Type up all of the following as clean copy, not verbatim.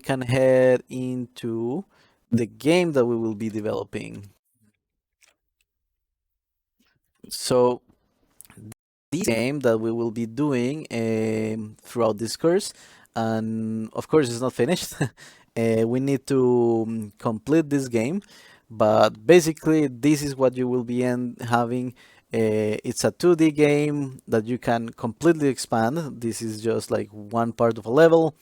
can head into the game that we will be developing. So this game that we will be doing throughout this course, and of course it's not finished. We need to complete this game, but basically this is what you will be having. It's a 2D game that you can completely expand. This is just like one part of a level.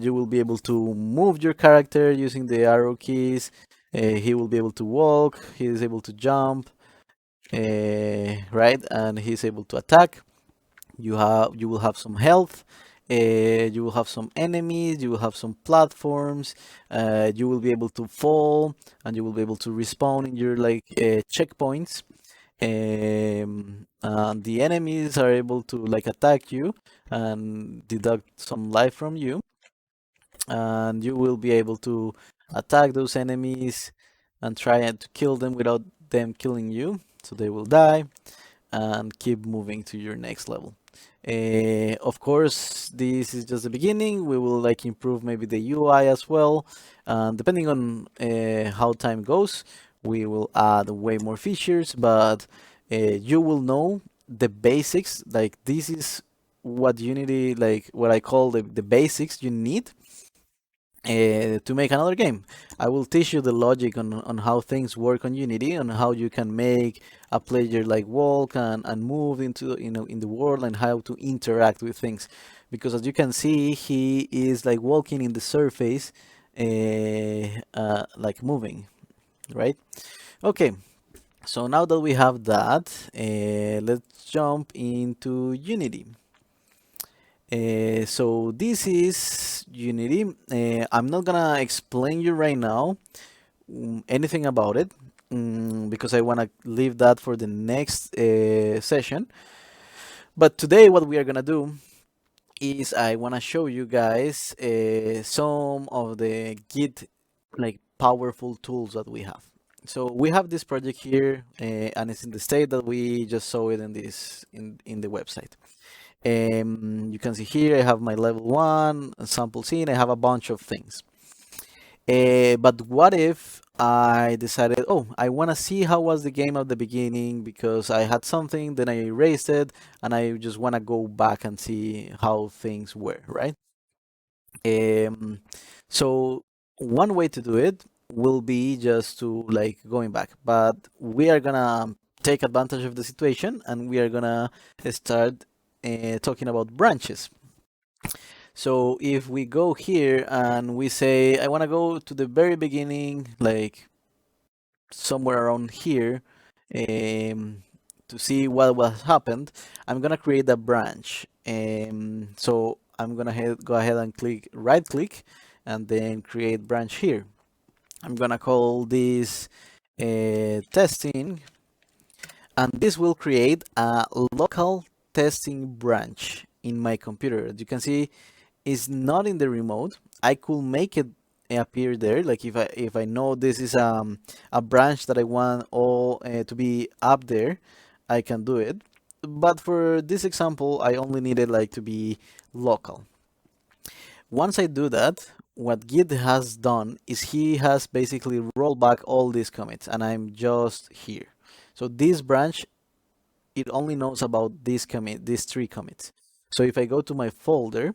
You will be able to move your character using the arrow keys. He will be able to walk. He is able to jump, right, and he's able to attack. You will have some health. You will have some enemies. You will have some platforms. You will be able to fall, and you will be able to respawn in your like checkpoints. And the enemies are able to like attack you and deduct some life from you, and you will be able to attack those enemies and try and to kill them without them killing you, so they will die, and keep moving to your next level. Of course, this is just the beginning. We will like improve maybe the UI as well, and depending on how time goes, we will add way more features. But you will know the basics. Like this is what Unity, like what I call the basics you need to make another game. I will teach you the logic on how things work on Unity, on how you can make a player like walk and move into in the world, and how to interact with things. Because as you can see, he is like walking in the surface, like moving, right? Okay, so now that we have that, let's jump into Unity. So this is Unity. I'm not gonna explain you right now anything about it, because I wanna leave that for the next session. But today what we are gonna do is I wanna show you guys some of the Git like powerful tools that we have. So we have this project here, and it's in the state that we just saw it in this in the website. You can see here I have my level 1 sample scene. I have a bunch of things. But what if I decided, oh, I want to see how was the game at the beginning because I had something, then I erased it, and I just want to go back and see how things were, right? Um, so one way to do it will be just to like going back, but we are gonna take advantage of the situation and we are gonna start talking about branches. So if we go here and we say, I want to go to the very beginning, like somewhere around here, to see what happened, I'm gonna create a branch. So I'm gonna go ahead and right click, and then create branch here. I'm gonna call this testing, and this will create a local testing branch in my computer. As you can see, it's not in the remote. I could make it appear there. Like if I know this is a branch that I want all to be up there, I can do it. But for this example, I only need it like to be local. Once I do that, what Git has done is he has basically rolled back all these commits, and I'm just here. So this branch, it only knows about this commit, these 3 commits. So if I go to my folder,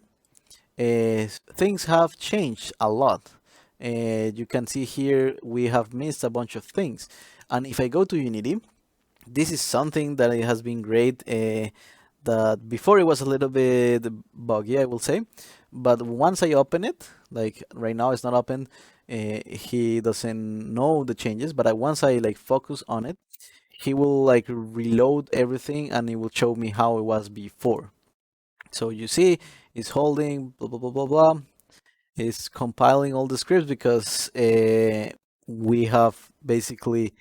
things have changed a lot. You can see here we have missed a bunch of things. And if I go to Unity, this is something that it has been great. That before it was a little bit buggy, I will say, but once I open it, like right now it's not open, he doesn't know the changes. But once I like focus on it, he will like reload everything and it will show me how it was before. So you see, it's holding blah blah blah blah blah. It's compiling all the scripts because we have basically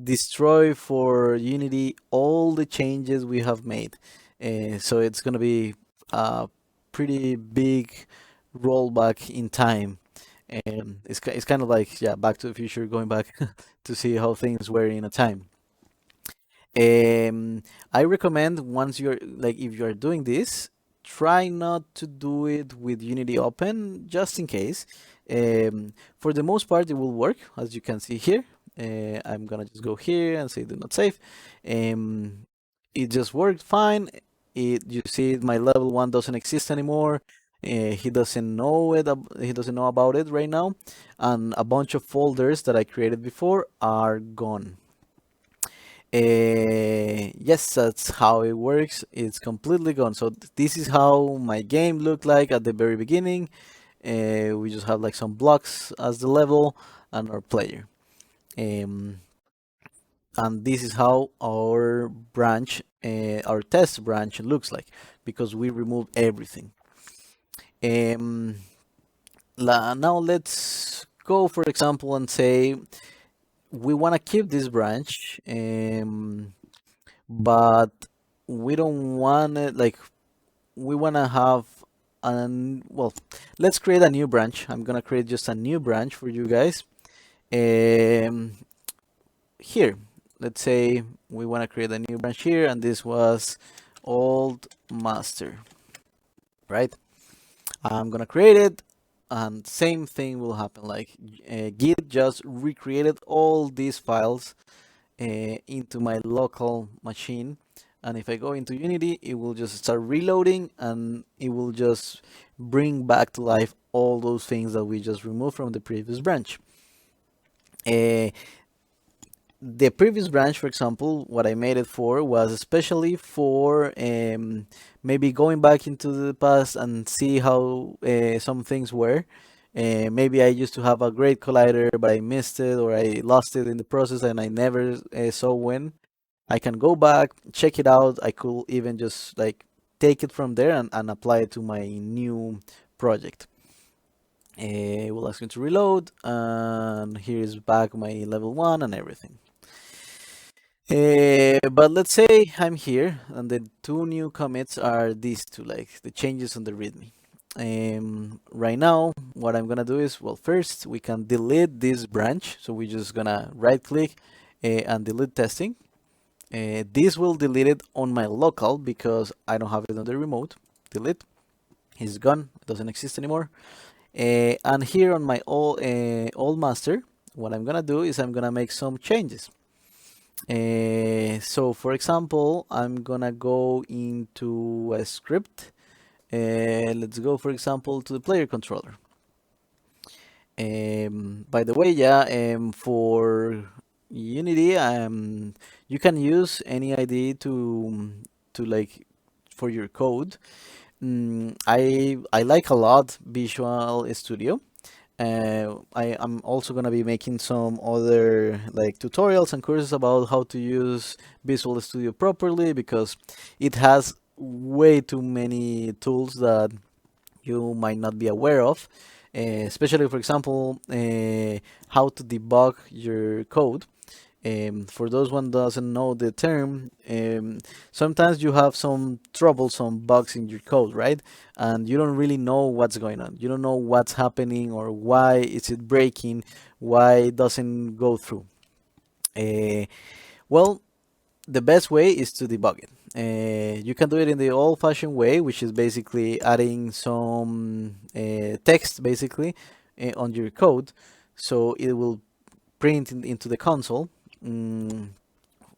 destroyed for Unity all the changes we have made. So it's gonna be a pretty big rollback in time. And it's kind of like, yeah, Back to the Future, going back to see how things were in a time. I recommend, once you're like, if you're doing this, try not to do it with Unity open, just in case. For the most part, it will work, as you can see here. I'm gonna just go here and say do not save. Um, it just worked fine. You see, my level 1 doesn't exist anymore. He doesn't know it. He doesn't know about it right now, and a bunch of folders that I created before are gone. Yes, that's how it works. It's completely gone. So this is how my game looked like at the very beginning. We just have like some blocks as the level and our player. Um, and this is how our branch, our test branch looks like, because we remove everything. Um, Now let's go, for example, and say we want to keep this branch, but we don't want it like we want to have an well, let's create a new branch. I'm gonna create just a new branch for you guys. Um, Here, let's say we want to create a new branch here, and this was old master, right? I'm gonna create it, and same thing will happen. Like Git just recreated all these files into my local machine, and if I go into Unity, it will just start reloading, and it will just bring back to life all those things that we just removed from the previous branch. Uh, the previous branch, for example, what I made it for was especially for maybe going back into the past and see how some things were. Maybe I used to have a great collider, but I missed it or I lost it in the process and I never saw when. I can go back, check it out. I could even just like take it from there and apply it to my new project. We'll ask it to reload, and here's back my level 1 and everything. But let's say I'm here, and the two new commits are these two, like the changes on the README. Right now, what I'm gonna do is, well, first we can delete this branch. So we're just gonna right click and delete testing. This will delete it on my local because I don't have it on the remote. Delete. It's gone. It doesn't exist anymore. And here on my old master, what I'm gonna do is I'm gonna make some changes. So for example, I'm gonna go into a script. Let's go, for example, to the player controller. By the way, yeah, for Unity, you can use any ID to like for your code. I like a lot Visual Studio. I'm also gonna be making some other like tutorials and courses about how to use Visual Studio properly, because it has way too many tools that you might not be aware of, especially for example how to debug your code. For those one doesn't know the term, sometimes you have some troublesome bugs in your code, right? And you don't really know what's going on. You don't know what's happening or why is it breaking, why it doesn't go through. Uh, well, the best way is to debug it. You can do it in the old-fashioned way, which is basically adding some text, basically, on your code, so it will print into the console. Mm,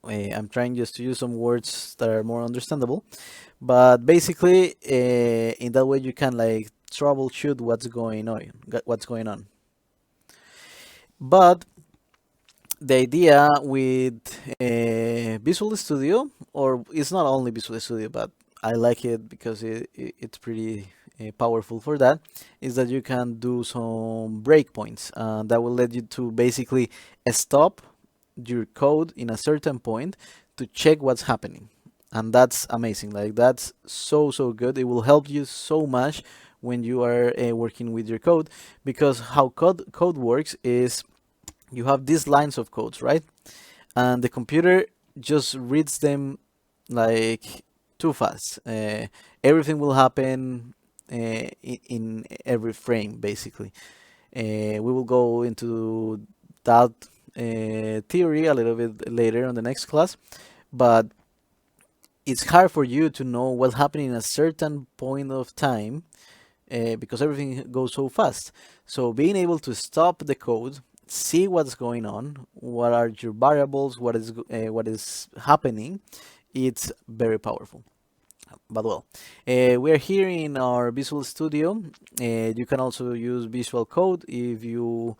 I'm trying just to use some words that are more understandable, but basically, in that way, you can like troubleshoot what's going on. But the idea with Visual Studio, or it's not only Visual Studio, but I like it because it's pretty powerful for that, is that you can do some breakpoints that will let you to basically stop your code in a certain point to check what's happening. And that's amazing. Like that's so good. It will help you so much when you are working with your code, because how code works is you have these lines of codes, right? And the computer just reads them like too fast. Everything will happen in every frame, basically. We will go into that theory a little bit later on the next class, but it's hard for you to know what's happening in a certain point of time because everything goes so fast. So being able to stop the code, see what's going on, what are your variables, what is happening, it's very powerful. But well, we are here in our Visual Studio. You can also use Visual Code if you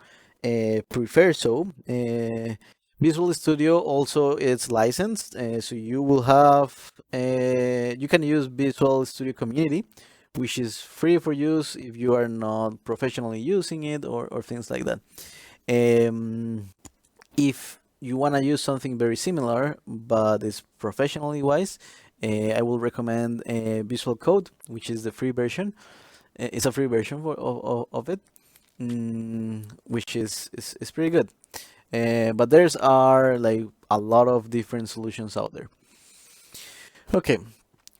prefer so. Visual Studio also is licensed, so you will have you can use Visual Studio Community, which is free for use if you are not professionally using it or things like that. If you want to use something very similar but is professionally wise, I will recommend Visual Code, which is the free version. It's a free version of it, which is pretty good. But there's are like a lot of different solutions out there. Okay,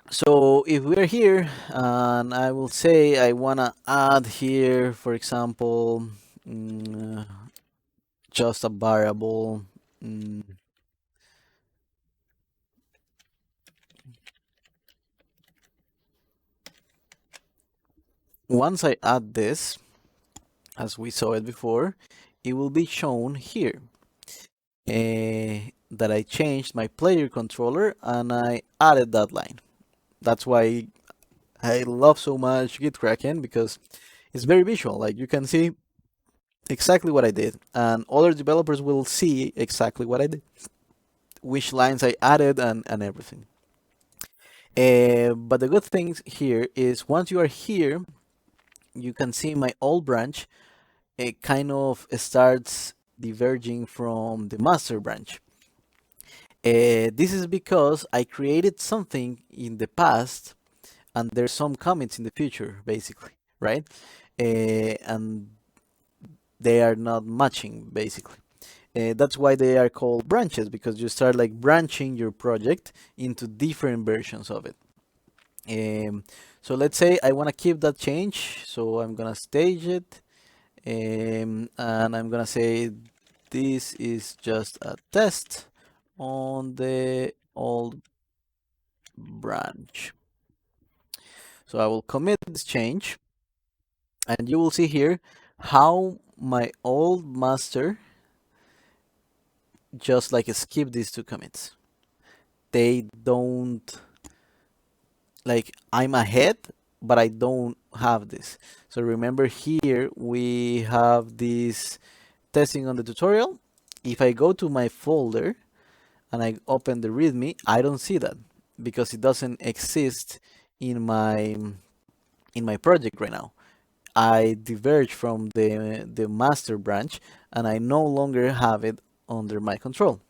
so if we're here, and I will say I wanna add here, for example, mm, just a variable. mm, Once I add this, as we saw it before, it will be shown here that I changed my player controller and I added that line. That's why I love so much Gitkraken, because it's very visual. Like you can see exactly what I did, and other developers will see exactly what I did, which lines I added, and everything. But the good thing here is once you are here, you can see my old branch. It kind of starts diverging from the master branch. This is because I created something in the past and there's some comments in the future, basically, right? And they are not matching, basically. That's why they are called branches, because you start like branching your project into different versions of it. So let's say I want to keep that change, so I'm gonna stage it, and I'm gonna say this is just a test on the old branch. So I will commit this change, and you will see here how my old master just like skip these two commits. They don't, like, I'm ahead, but I don't have this. So remember here we have this testing on the tutorial. If I go to my folder and I open the README, I don't see that because it doesn't exist in my project right now. I diverge from the master branch and I no longer have it under my control.